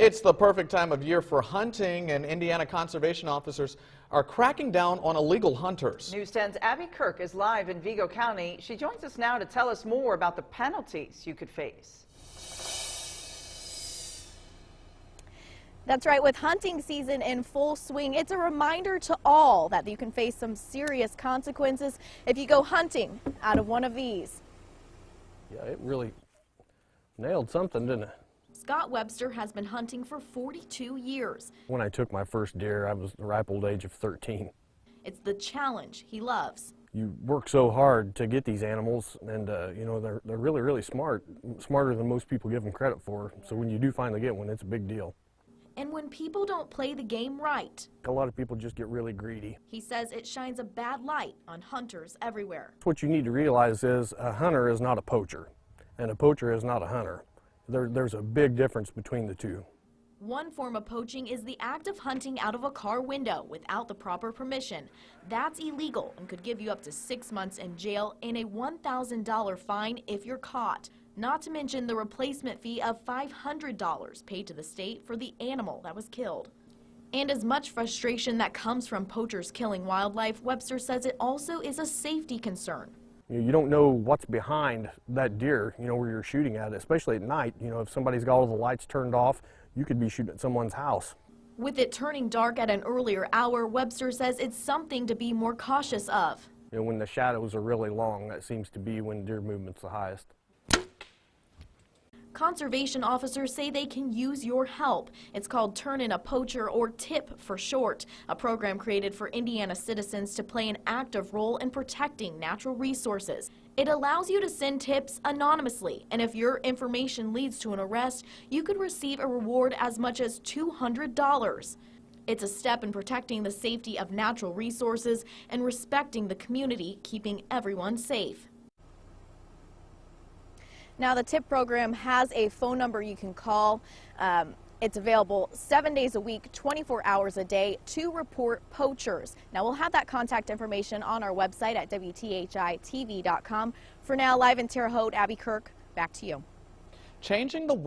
It's the perfect time of year for hunting, and Indiana conservation officers are cracking down on illegal hunters. News 10's Abby Kirk is live in Vigo County. She joins us now to tell us more about the penalties you could face. That's right. With hunting season in full swing, it's a reminder to all that you can face some serious consequences if you go hunting out of one of these. Yeah, it really nailed something, didn't it? Scott Webster has been hunting for 42 years. When I took my first deer, I was the ripe old age of 13. It's the challenge he loves. You work so hard to get these animals, and you know, they're really, really smart, smarter than most people give them credit for. So when you do finally get one, it's a big deal. And when people don't play the game right, A lot of people just get really greedy. he says it shines a bad light on hunters everywhere. What you need to realize is a hunter is not a poacher, and a poacher is not a hunter. There's a big difference between the two. One form of poaching is the act of hunting out of a car window without the proper permission. That's illegal and could give you up to 6 months in jail and a $1,000 fine if you're caught. Not to mention the replacement fee of $500 paid to the state for the animal that was killed. And as much frustration that comes from poachers killing wildlife, Webster says it also is a safety concern. You don't know what's behind that deer, you know, where you're shooting at, especially at night. You know, if somebody's got all the lights turned off, you could be shooting at someone's house. With it turning dark at an earlier hour, Webster says it's something to be more cautious of. You know, when the shadows are really long, that seems to be when deer movement's the highest. Conservation officers say they can use your help. It's called Turn In a Poacher, or TIP for short, a program created for Indiana citizens to play an active role in protecting natural resources. It allows you to send tips anonymously, and if your information leads to an arrest, you could receive a reward as much as $200. It's a step in protecting the safety of natural resources and respecting the community, keeping everyone safe. Now, the TIP program has a phone number you can call. It's available 7 days a week, 24 hours a day to report poachers. Now, we'll have that contact information on our website at WTHI-TV.com. For now, live in Terre Haute, Abby Kirk, back to you. Changing the world.